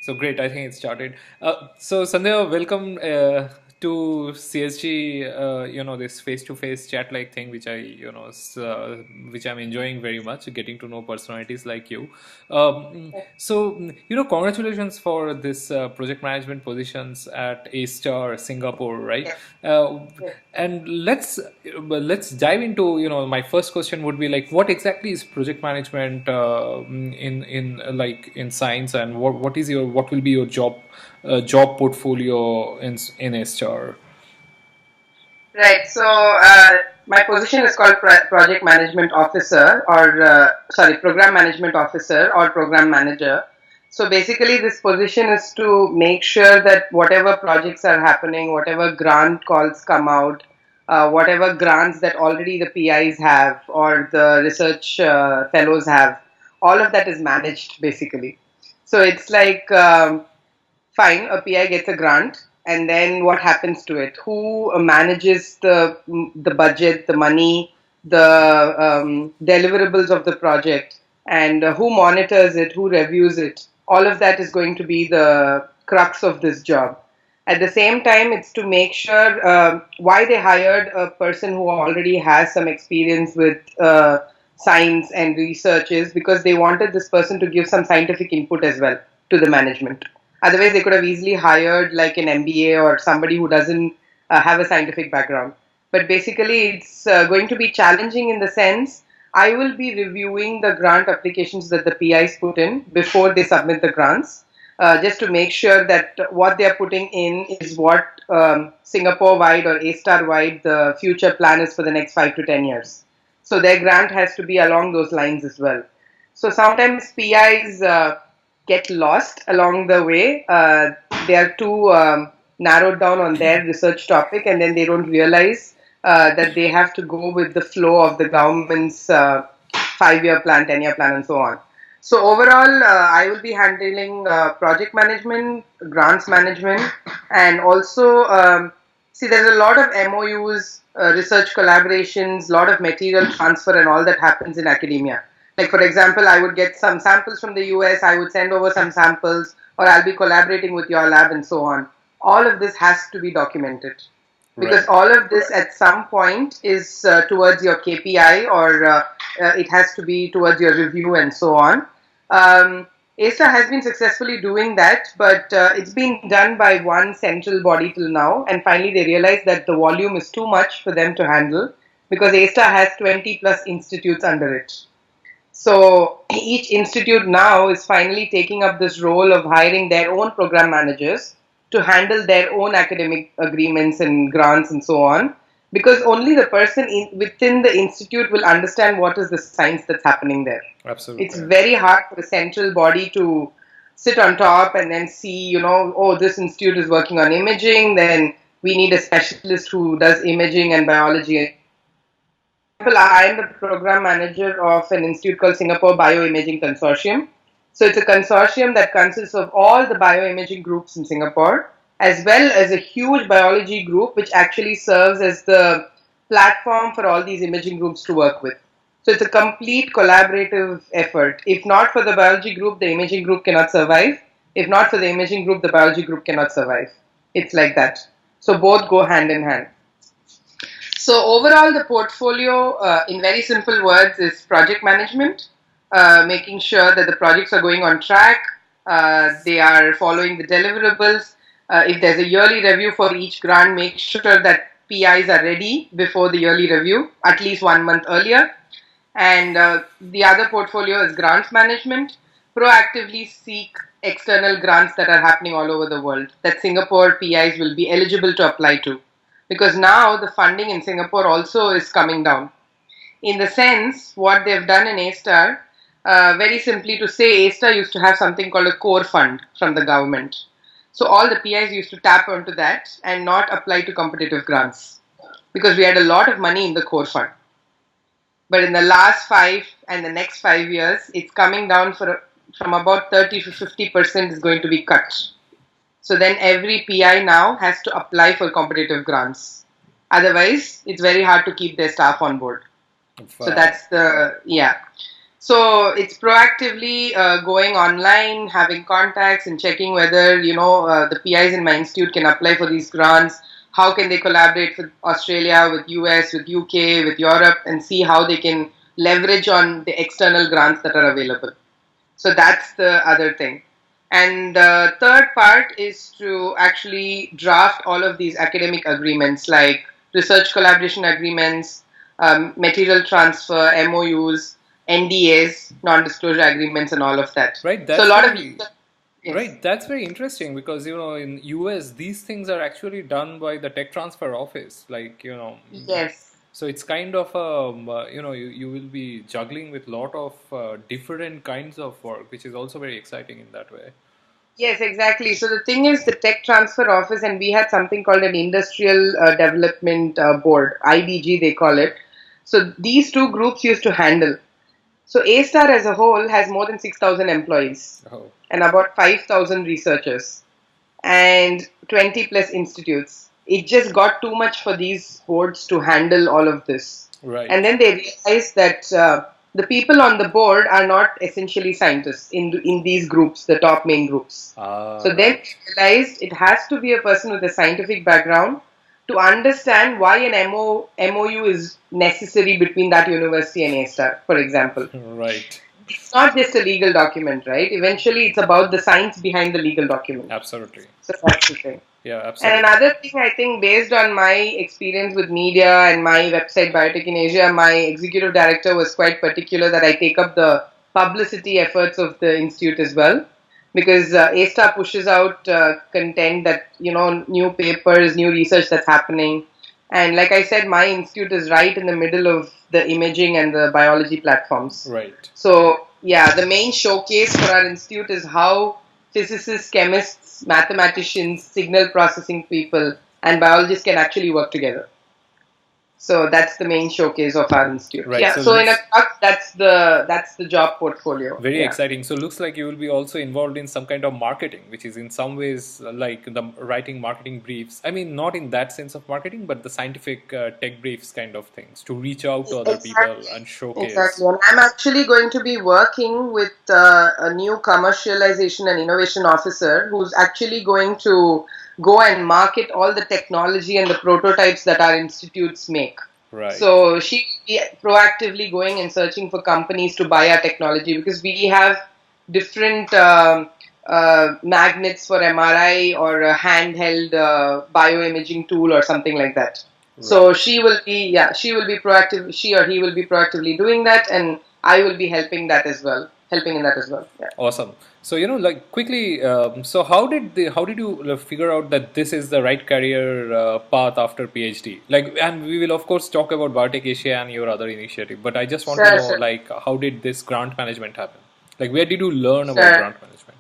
So great, I think it started. So Sandhya, welcome to CSG. This face-to-face chat-like thing, which which I'm enjoying very much, getting to know personalities like you. Congratulations for this project management positions at ASTAR Singapore, right? Uh, and let's dive into, my first question would be like, what exactly is project management in science, and what will be your job portfolio in ASTAR? Right. So my position is called Project Management Officer, or Program Management Officer or Program Manager. So basically, this position is to make sure that whatever projects are happening, whatever grant calls come out, whatever grants that already the PIs have or the research fellows have, all of that is managed basically. So it's like fine, a PI gets a grant, and then what happens to it? Who manages the budget, the money, the deliverables of the project, and who monitors it, who reviews it? All of that is going to be the crux of this job. At the same time, it's to make sure why they hired a person who already has some experience with science and research is because they wanted this person to give some scientific input as well to the management. Otherwise, they could have easily hired like an MBA or somebody who doesn't have a scientific background. But basically, it's going to be challenging in the sense I will be reviewing the grant applications that the PIs put in before they submit the grants, just to make sure that what they are putting in is what Singapore-wide or A-Star-wide the future plan is for the next 5 to 10 years. So their grant has to be along those lines as well. So sometimes PIs get lost along the way. They are too narrowed down on their research topic, and then they don't realize that they have to go with the flow of the government's 5 year plan, 10 year plan, and so on. So overall, I will be handling project management, grants management, and also see there's a lot of MOUs, research collaborations, lot of material transfer, and all that happens in academia. Like for example, I would get some samples from the US, I would send over some samples, or I'll be collaborating with your lab and so on. All of this has to be documented because Right. all of this at some point is towards your KPI, or it has to be towards your review and so on. ASTA has been successfully doing that, but it's been done by one central body till now, and finally they realized that the volume is too much for them to handle because ASTA has 20 plus institutes under it. So each institute now is finally taking up this role of hiring their own program managers to handle their own academic agreements and grants and so on, because only the person within the institute will understand what is the science that's happening there. It's Absolutely. very hard for a central body to sit on top and then see, oh, this institute is working on imaging, then we need a specialist who does imaging and biology. I am the program manager of an institute called Singapore Bioimaging Consortium. So it's a consortium that consists of all the bioimaging groups in Singapore, as well as a huge biology group, which actually serves as the platform for all these imaging groups to work with. So it's a complete collaborative effort. If not for the biology group, the imaging group cannot survive. If not for the imaging group, the biology group cannot survive. It's like that. So both go hand in hand. So overall, the portfolio, in very simple words, is project management, making sure that the projects are going on track, they are following the deliverables. If there's a yearly review for each grant, make sure that PIs are ready before the yearly review, at least 1 month earlier. And the other portfolio is grants management, proactively seek external grants that are happening all over the world that Singapore PIs will be eligible to apply to, because now the funding in Singapore also is coming down. In the sense, what they've done in ASTAR, very simply to say, ASTAR used to have something called a core fund from the government. So all the PIs used to tap onto that and not apply to competitive grants because we had a lot of money in the core fund. But in the last 5 and the next 5 years, it's coming down from about 30 to 50% is going to be cut. So then every PI now has to apply for competitive grants. Otherwise, it's very hard to keep their staff on board. So Wow. that's the, yeah. So it's proactively going online, having contacts, and checking whether the PIs in my institute can apply for these grants. How can they collaborate with Australia, with US, with UK, with Europe, and see how they can leverage on the external grants that are available. So that's the other thing. And the third part is to actually draft all of these academic agreements like research collaboration agreements, material transfer, MOUs, NDAs, non-disclosure agreements, and all of that. Right, So a that's lot of very yes, right. That's very interesting because in US these things are actually done by the tech transfer office. yes. So it's kind of you will be juggling with lot of different kinds of work, which is also very exciting in that way. Yes, exactly. So the thing is, the tech transfer office, and we had something called an industrial development board, IDG they call it. So these two groups used to handle. So ASTAR as a whole has more than 6,000 employees Oh, and about 5,000 researchers and 20 plus institutes. It just got too much for these boards to handle all of this. And right. then they realized that the people on the board are not essentially scientists in these groups, the top main groups. Ah, So then right. they realized it has to be a person with a scientific background to understand why an MOU is necessary between that university and ASTAR, for example. Right. It's not just a legal document, right? Eventually, it's about the science behind the legal document. Absolutely. So that's the thing. Yeah, And absolutely. another thing, I think, based on my experience with media and my website, Biotech in Asia, my executive director was quite particular that I take up the publicity efforts of the institute as well. Because ASTAR pushes out content that, new papers, new research that's happening. And like I said, my institute is right in the middle of the imaging and the biology platforms. Right. So, yeah, the main showcase for our institute is how physicists, chemists, mathematicians, signal processing people, and biologists can actually work together. So that's the main showcase of our institute. Right. Yeah. So So in a looks cut, that's the job portfolio. very Yeah. exciting. So looks like you will be also involved in some kind of marketing, which is in some ways like the writing marketing briefs. I mean, not in that sense of marketing, but the scientific tech briefs kind of things to reach out to other people Exactly. and showcase. Exactly. And I'm actually going to be working with a new commercialization and innovation officer who's actually going to go and market all the technology and the prototypes that our institutes make. Right. So she will be proactively going and searching for companies to buy our technology because we have different magnets for MRI or a handheld bioimaging tool or something like that. So Right. she will be proactive, she or he will be proactively doing that, and I will be helping in that as well. Yeah. Awesome. So like quickly, so how did you figure out that this is the right career path after PhD? Like, and we will of course talk about Biotech Asia and your other initiative, but I just want to Sure, know sure, like how did this grant management happen? Like, where did you learn about sure. grant management?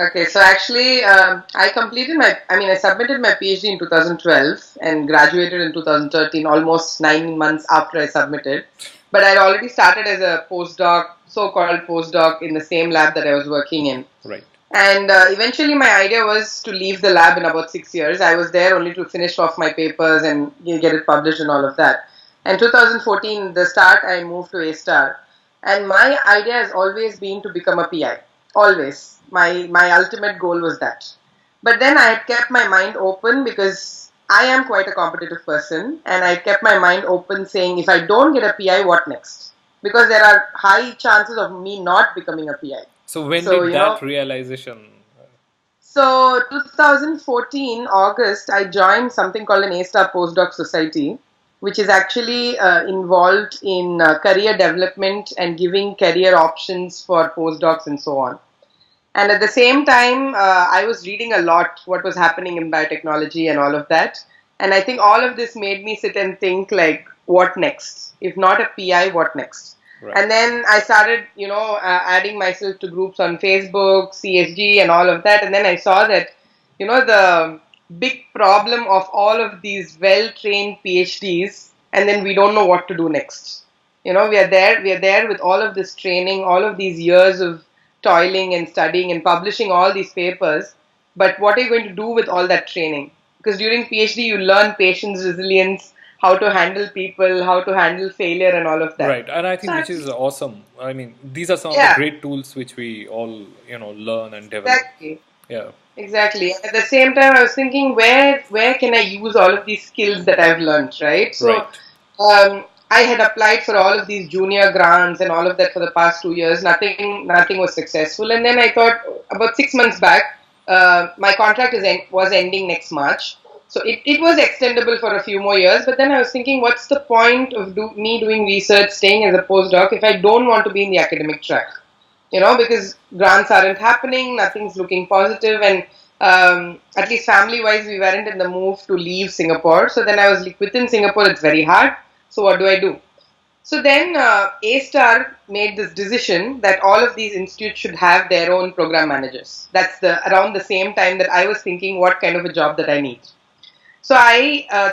Okay, so actually, I submitted my PhD in 2012 and graduated in 2013, almost 9 months after I submitted. But I'd already started as a postdoc, so-called postdoc, in the same lab that I was working in. Right. And eventually, my idea was to leave the lab in about 6 years. I was there only to finish off my papers and get it published and all of that. And 2014, the start, I moved to ASTAR. And my idea has always been to become a PI. Always. My ultimate goal was that. But then I had kept my mind open because I am quite a competitive person. And I kept my mind open saying, if I don't get a PI, what next? Because there are high chances of me not becoming a PI. So when So, did that realization? so 2014 August, I joined something called an A-Star Postdoc Society, which is actually involved in career development and giving career options for postdocs and so on. And at the same time, I was reading a lot what was happening in biotechnology and all of that. And I think all of this made me sit and think like, what next? If not a PI, what next? Right. And then I started, adding myself to groups on Facebook, CSG, and all of that. And then I saw that, the big problem of all of these well-trained PhDs, and then we don't know what to do next. We are there with all of this training, all of these years of toiling and studying and publishing all these papers. But what are you going to do with all that training? Because during PhD, you learn patience, resilience, how to handle people, how to handle failure, and all of that. Right, and I So think which is awesome. I mean, these are some of the yeah, great tools which we all, learn and develop. exactly. Yeah, Exactly. And at the same time, I was thinking, where can I use all of these skills that I've learned, right? So, right. I had applied for all of these junior grants and all of that for the past 2 years. Nothing was successful. And then I thought, about 6 months back, my contract was ending next March. So it was extendable for a few more years. But then I was thinking, what's the point of me doing research, staying as a postdoc, if I don't want to be in the academic track? Because grants aren't happening, nothing's looking positive, and at least family wise, we weren't in the move to leave Singapore. So then I was like, within Singapore, it's very hard. So what do I do? So then ASTAR made this decision that all of these institutes should have their own program managers. That's around the same time that I was thinking what kind of a job that I need. So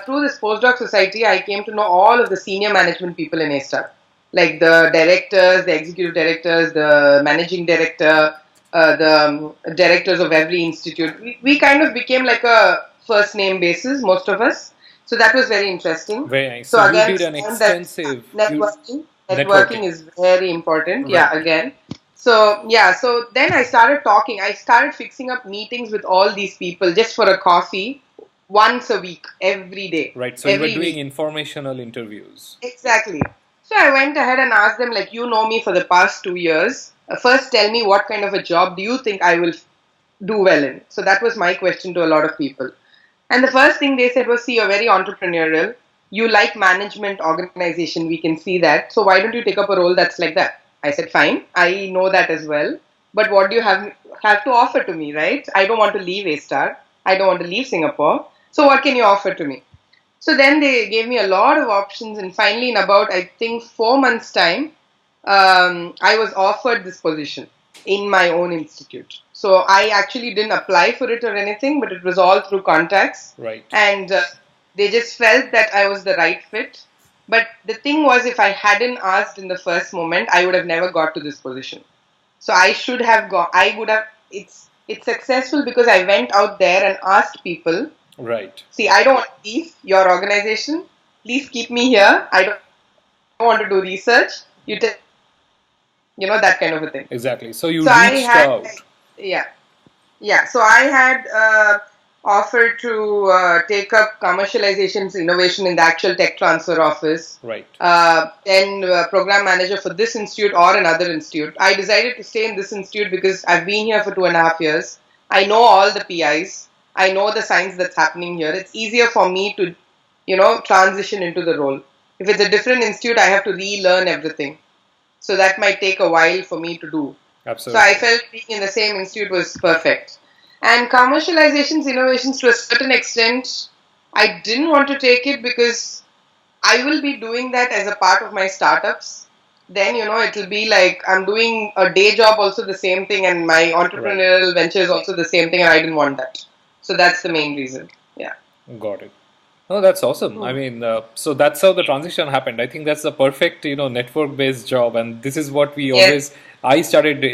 through this postdoc society, I came to know all of the senior management people in ASTAR, like the directors, the executive directors, the managing director, the directors of every institute. We kind of became like a first name basis, most of us. So that was very interesting. Very nice. So So you again, did an and that extensive networking networking. is very important. Right. Yeah, again. So yeah, so then I started talking. I started fixing up meetings with all these people just for a coffee once a week, every day, Right. So you were every doing week. informational interviews. Exactly. So I went ahead and asked them, like, you know me for the past 2 years. First, tell me what kind of a job do you think I will do well in? So that was my question to a lot of people. And the first thing they said was, see, you're very entrepreneurial. You like management, organization. We can see that. So why don't you take up a role that's like that? I said, fine. I know that as well. But what do you have to offer to me, right? I don't want to leave A-Star. I don't want to leave Singapore. So what can you offer to me? So then they gave me a lot of options, and finally, in about I think 4 months' time, I was offered this position in my own institute. So I actually didn't apply for it or anything, but it was all through contacts, Right. and they just felt that I was the right fit. But the thing was, if I hadn't asked in the first moment, I would have never got to this position. So I should have got. I would have. It's successful because I went out there and asked people. Right. See, I don't want to leave your organization. Please keep me here. I don't want to do research. That kind of a thing. Exactly. So you So I reached had, out. yeah, yeah. So I had offered to take up commercializations innovation in the actual tech transfer office. Right. Then program manager for this institute or another institute. I decided to stay in this institute because I've been here for 2.5 years. I know all the PIs. I know the science that's happening here. It's easier for me to, transition into the role. If it's a different institute, I have to relearn everything. So that might take a while for me to do. So I Absolutely. felt being in the same institute was perfect. And commercializations, innovations to a certain extent, I didn't want to take it because I will be doing that as a part of my startups. Then, it will be like I'm doing a day job also the same thing, and my Right. entrepreneurial venture is also the same thing, and I didn't want that. So that's the main reason. Yeah. Got it. Oh, that's awesome. I Hmm. mean, so that's how the transition happened. I think that's the perfect, network-based job, and this is what we Yes. always. I started,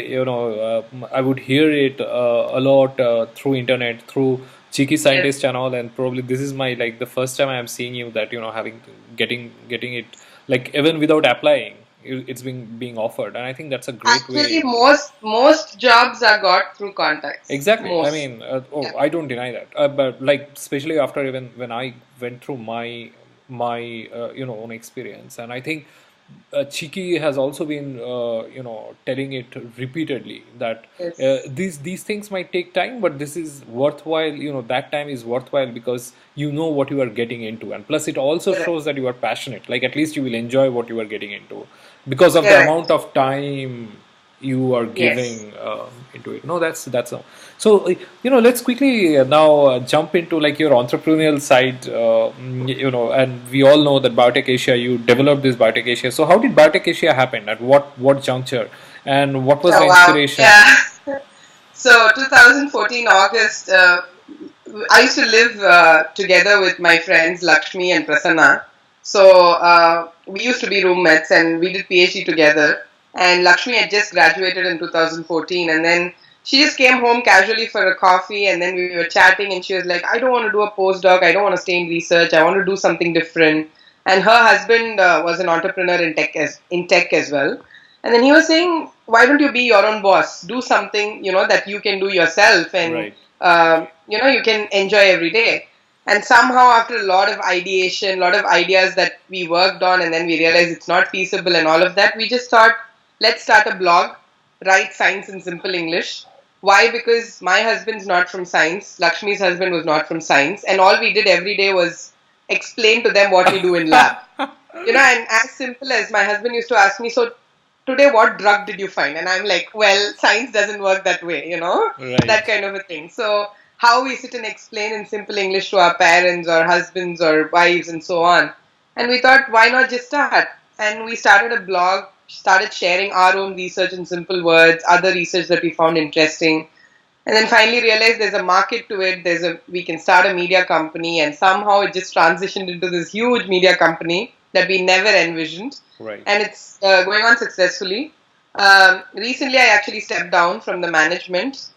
I would hear it a lot through internet, through cheeky Yes. scientist and all, and probably this is my like the first time I'm seeing you that having getting it like even without applying, it's being offered, and I think that's a great Actually, way. most jobs are got through contacts. Exactly. I Most. mean, Yeah. I don't deny that. But like, especially after even when I went through my own experience, and I think Chiki has also been telling it repeatedly that Yes. these things might take time, but this is worthwhile. That time is worthwhile because you know what you are getting into, and plus it also Correct. shows that you are passionate. Like at least you will enjoy what you are getting into because of the amount Correct. of time you are Yes. giving into it. No, that's so. Let's quickly now jump into like your entrepreneurial side. And we all know that Biotech Asia, you developed this Biotech Asia. So how did Biotech Asia happen? At what juncture? And what was the Oh wow. inspiration? Yeah. So 2014 August, I used to live together with my friends Lakshmi and Prasanna. So we used to be roommates and we did PhD together. And Lakshmi had just graduated in 2014, and then she just came home casually for a coffee, and then we were chatting, and she was like, "I don't want to do a postdoc. I don't want to stay in research. I want to do something different." and her husband was an entrepreneur in tech as well. And then he was saying, why don't you be your own boss? Do something, that you can do yourself, and Right. you can enjoy every day. And somehow, after a lot of ideation, a lot of ideas that we worked on, and then we realized it's not feasible and all of that, we just thought, let's start a blog, write science in simple English. Why? Because my husband's not from science, Lakshmi's husband was not from science, and all we did every day was explain to them what we do in lab. And as simple as my husband used to ask me, so today what drug did you find? And I'm like, well, science doesn't work that way, that Right. kind of a thing. So how we sit and explain in simple English to our parents or husbands or wives and so on. And we thought, why not just start? And we started a blog, started sharing our own research in simple words, other research that we found interesting. And then finally realized there's a market to it. We can start a media company, and somehow it just transitioned into this huge media company that we never envisioned, Right. and it's going on successfully. Recently, I actually stepped down from the management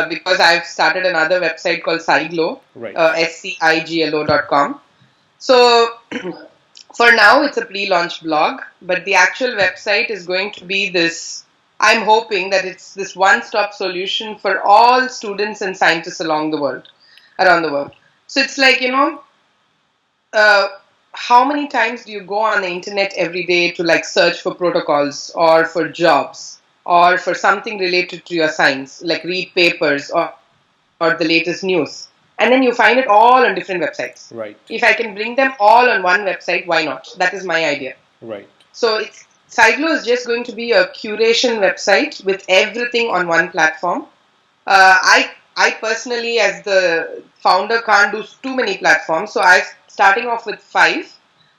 because I've started another website called Siglo, Right. SCIGLO.com. So for now, it's a pre-launch blog, but the actual website is going to be this. I'm hoping that it's this one-stop solution for all students and scientists around the world. So it's like, uh, how many times do you go on the internet every day to like search for protocols or for jobs or for something related to your science, like read papers or the latest news? And then you find it all on different websites. Right. If I can bring them all on one website, why not? That is my idea. Right. So Siglo is just going to be a curation website with everything on one platform. I personally, as the founder, can't do too many platforms, so I'm starting off with five.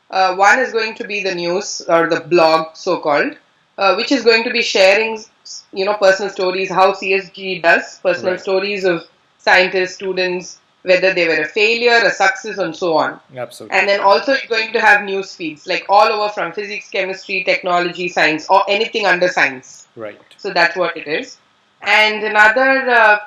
One is going to be the news or the blog, so called, which is going to be sharing, personal stories, how CSG does, personal Right. stories of scientists, students, whether they were a failure, a success, and so on. Absolutely. And then also you're going to have news feeds, like all over from physics, chemistry, technology, science, or anything under science. Right. So that's what it is. And another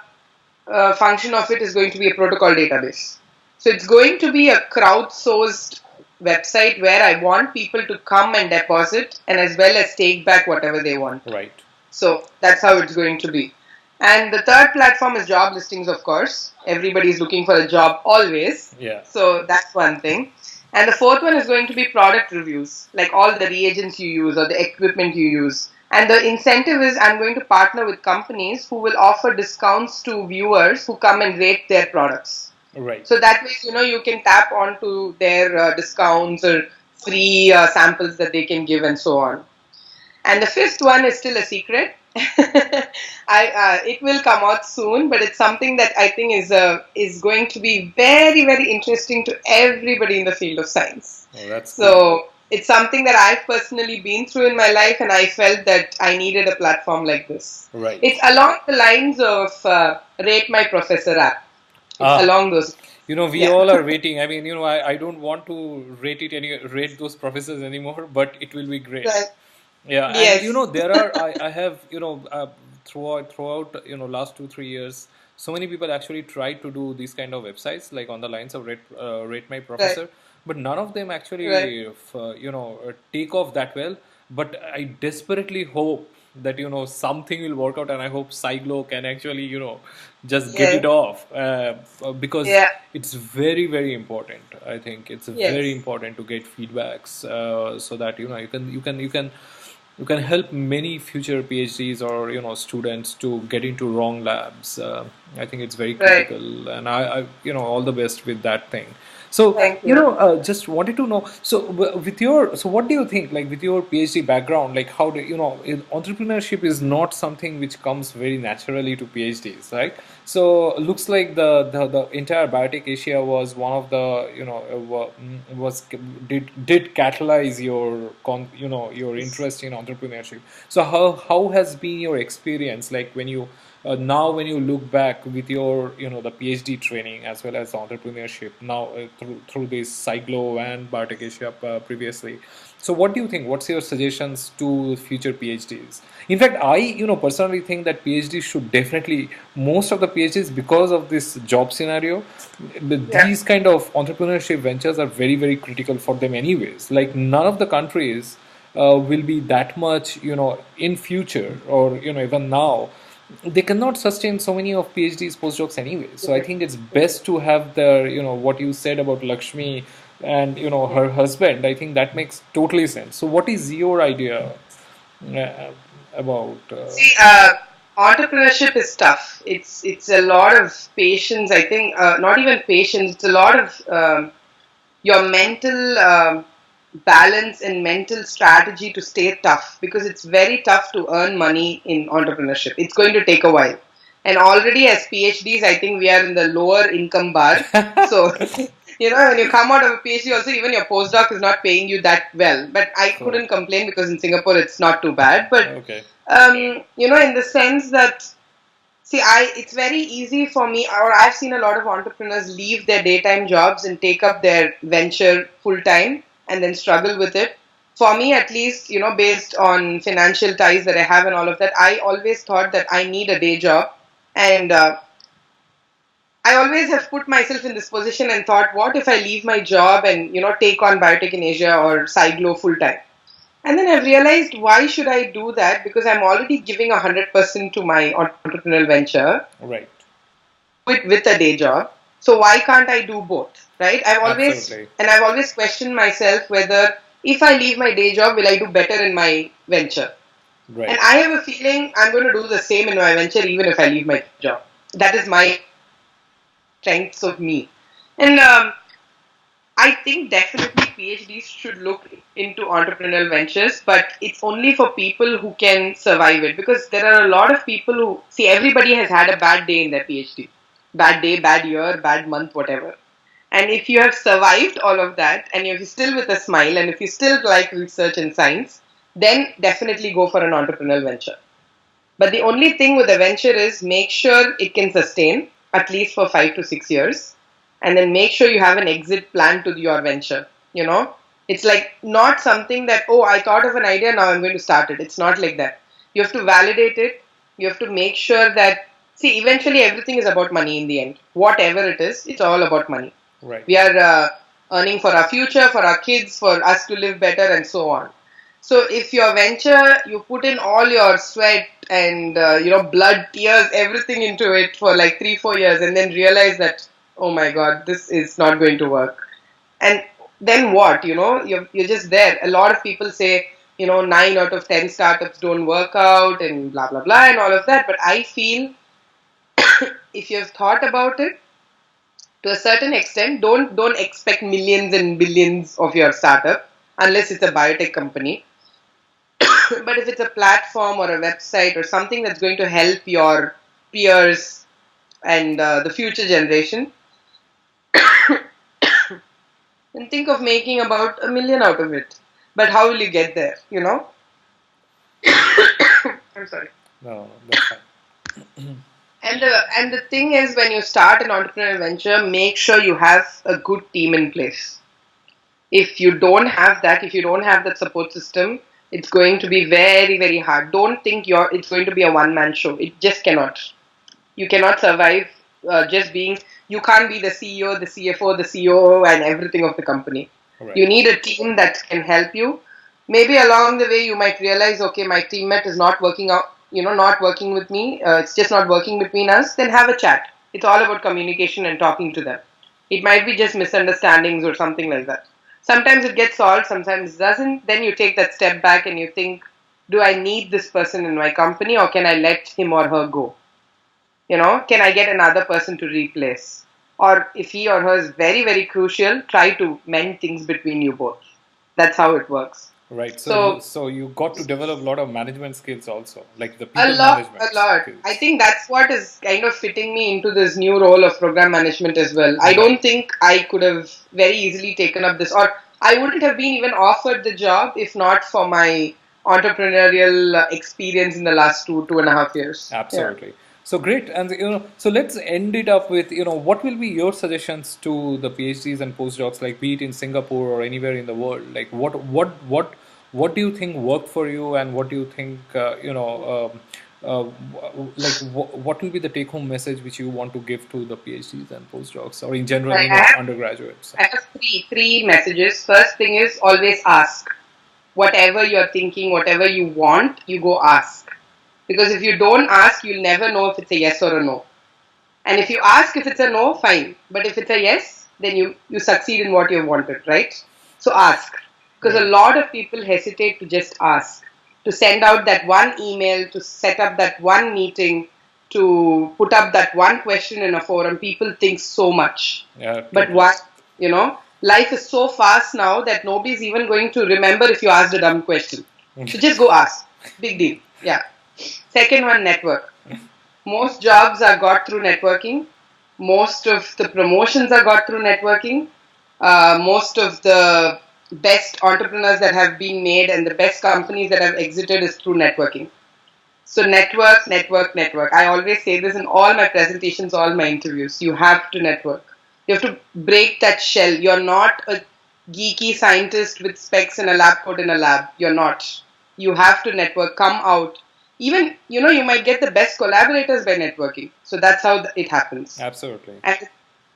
function of it is going to be a protocol database. So it's going to be a crowdsourced website where I want people to come and deposit and as well as take back whatever they want. Right. So that's how it's going to be. And the third platform is job listings, of course. Everybody's looking for a job always. Yeah. So that's one thing. And the fourth one is going to be product reviews, like all the reagents you use or the equipment you use. And the incentive is I'm going to partner with companies who will offer discounts to viewers who come and rate their products. Right. So that way, you can tap onto their discounts or free samples that they can give and so on. And the fifth one is still a secret. It will come out soon, but it's something that I think is going to be very, very interesting to everybody in the field of science. Oh, that's So cool. it's something that I've personally been through in my life, and I felt that I needed a platform like this. Right. It's along the lines of Rate My Professor app. It's Ah, along those. we Yeah. all are waiting. I mean, I don't want to rate those professors anymore, but it will be great. Right. Yeah, and Yes. there are I have throughout last 2 3 years, so many people actually try to do these kind of websites like on the lines of rate my Right. professor, but none of them Right. actually take off that well. But I desperately hope that something will work out, and I hope Siglo can actually just get it Yes. off, because Yeah. it's very very important. I think it's very Yes. important to get feedbacks, so that you can help many future PhDs or students to get into wrong labs. I think it's very Right. critical, and I all the best with that thing. So Thank you. just wanted to know. So what do you think? Like with your PhD background, like how do entrepreneurship is not something which comes very naturally to PhDs, right? So looks like the entire biotech Asia was one of the was did catalyze your your interest in entrepreneurship. So how has been your experience like when you now when you look back with your the PhD training as well as entrepreneurship now through this Siglo and biotech Asia previously, So what do you think? What's your suggestions to future PhDs? In fact, I, personally think that PhDs should definitely, most of the PhDs, because of this job scenario, Yeah. these kind of entrepreneurship ventures are very, very critical for them anyways. Like none of the countries will be that much, in future or, even now, they cannot sustain so many of PhDs, postdocs anyway. So I think it's best to have the, what you said about Lakshmi and, her husband. I think that makes totally sense. So what is your idea uh, about? See, entrepreneurship is tough. It's a lot of patience. I think not even patience. It's a lot of your mental balance and mental strategy to stay tough, because it's very tough to earn money in entrepreneurship. It's going to take a while. And already as PhDs, I think we are in the lower income bar. So, when you come out of a PhD, also even your postdoc is not paying you that well. But I So, couldn't complain because in Singapore it's not too bad. But, okay, in the sense that, see, it's very easy for me, or I've seen a lot of entrepreneurs leave their daytime jobs and take up their venture full time and then struggle with it. For me, at least, based on financial ties that I have and all of that, I always thought that I need a day job. And I always have put myself in this position and thought, what if I leave my job and, take on Biotech in Asia or Siglo full time? And then I've realized, why should I do that? Because I'm already giving 100% to my entrepreneurial venture right, with a day job. So why can't I do both? Right? absolutely, I've always questioned myself whether if I leave my day job, will I do better in my venture? And right, I have a feeling I'm going to do the same in my venture even if I leave my job. That is my strengths of me. And I think definitely PhDs should look into entrepreneurial ventures, but it's only for people who can survive it, because there are a lot of people who see, everybody has had a bad day in their PhD. Bad day, bad year, bad month, whatever. And if you have survived all of that and you're still with a smile and if you still like research and science, then definitely go for an entrepreneurial venture. But the only thing with a venture is make sure it can sustain at least for 5 to 6 years, and then make sure you have an exit plan to your venture. It's like not something that, oh, I thought of an idea, now I'm going to start it. It's not like that. You have to validate it. You have to make sure that, see, eventually everything is about money in the end. Whatever it is, it's all about money. right. We are earning for our future, for our kids, for us to live better, and so on. So if your venture, you put in all your sweat and blood, tears, everything into it for like 3, 4 years, and then realize that, oh my God, this is not going to work. And then what? You're just there. A lot of people say, 9 out of 10 startups don't work out and blah blah blah and all of that. But I feel if you've thought about it to a certain extent, don't expect millions and billions of your startup unless it's a biotech company. But if it's a platform or a website or something that's going to help your peers and the future generation, then think of making about 1 million out of it. But how will you get there? I'm sorry. No, that's fine. And the thing is, when you start an entrepreneurial venture, make sure you have a good team in place. If you don't have that, if you don't have that support system, it's going to be very, very hard. Don't think it's going to be a one-man show. It just cannot. You cannot survive just being, you can't be the CEO, the CFO, the COO, and everything of the company. Right. You need a team that can help you. Maybe along the way, you might realize, okay, my teammate is not working out, not working with me. It's just not working between us. Then have a chat. It's all about communication and talking to them. It might be just misunderstandings or something like that. Sometimes it gets solved, sometimes it doesn't. Then you take that step back and you think, do I need this person in my company or can I let him or her go? Can I get another person to replace? Or if he or her is very, very crucial, try to mend things between you both. That's how it works. Right. So So you got to develop a lot of management skills also, like the a people lot, management a lot. I skills. think that's what is kind of fitting me into this new role of program management as well. I Right. don't think I could have very easily taken up this, or I wouldn't have been even offered the job if not for my entrepreneurial experience in the last 2.5 years. Yeah. Absolutely. So great, and so let's end it up with what will be your suggestions to the PhDs and postdocs, like be it in Singapore or anywhere in the world. Like what do you think worked for you, and what do you think what will be the take-home message which you want to give to the PhDs and postdocs, or in general, Right. undergraduates? I have three messages. First thing is always ask. Whatever you're thinking, whatever you want, you go ask. Because if you don't ask, you'll never know if it's a yes or a no. And if you ask if it's a no, fine. But if it's a yes, then you succeed in what you wanted, right? So ask. Because a Right. lot of people hesitate to just ask, to send out that one email, to set up that one meeting, to put up that one question in a forum. People think so much. Yeah, But totally. life is so fast now that nobody's even going to remember if you asked a dumb question. So just go ask. Big deal. Yeah. Second one, network. Most jobs are got through networking. Most of the promotions are got through networking. Most of the best entrepreneurs that have been made and the best companies that have exited is through networking. So network, network, network. I always say this in all my presentations, all my interviews. You have to network. You have to break that shell. You're not a geeky scientist with specs and a lab coat in a lab. You're not. You have to network. Come out. Even, you might get the best collaborators by networking. So that's how it happens. Absolutely. And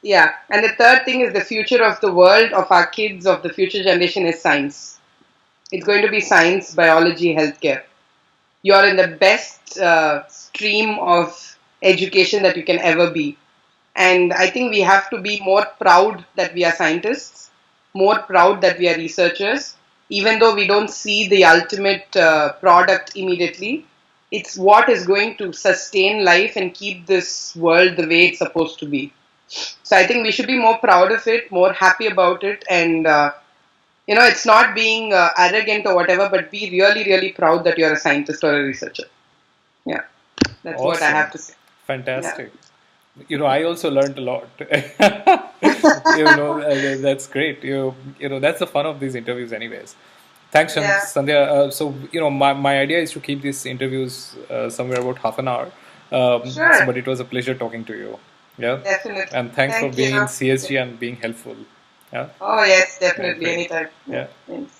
yeah. And the third thing is the future of the world, of our kids, of the future generation is science. It's going to be science, biology, healthcare. You're in the best stream of education that you can ever be. And I think we have to be more proud that we are scientists, more proud that we are researchers, even though we don't see the ultimate product immediately. It's what is going to sustain life and keep this world the way it's supposed to be. So I think we should be more proud of it, more happy about it, and it's not being arrogant or whatever, but be really, really proud that you're a scientist or a researcher. Yeah, that's what I have Awesome. to say. Yeah. Fantastic. I also learned a lot. That's great. That's the fun of these interviews, anyways. Thanks, Yeah. Sandhya. So, my idea is to keep these interviews somewhere about half an hour. But Sure. it was a pleasure talking to you. Yeah. Definitely. And thanks for Thank you. being in CSG and being helpful. Yeah. Oh, yes, Yeah, definitely. great. Anytime. Yeah. Yeah. Thanks.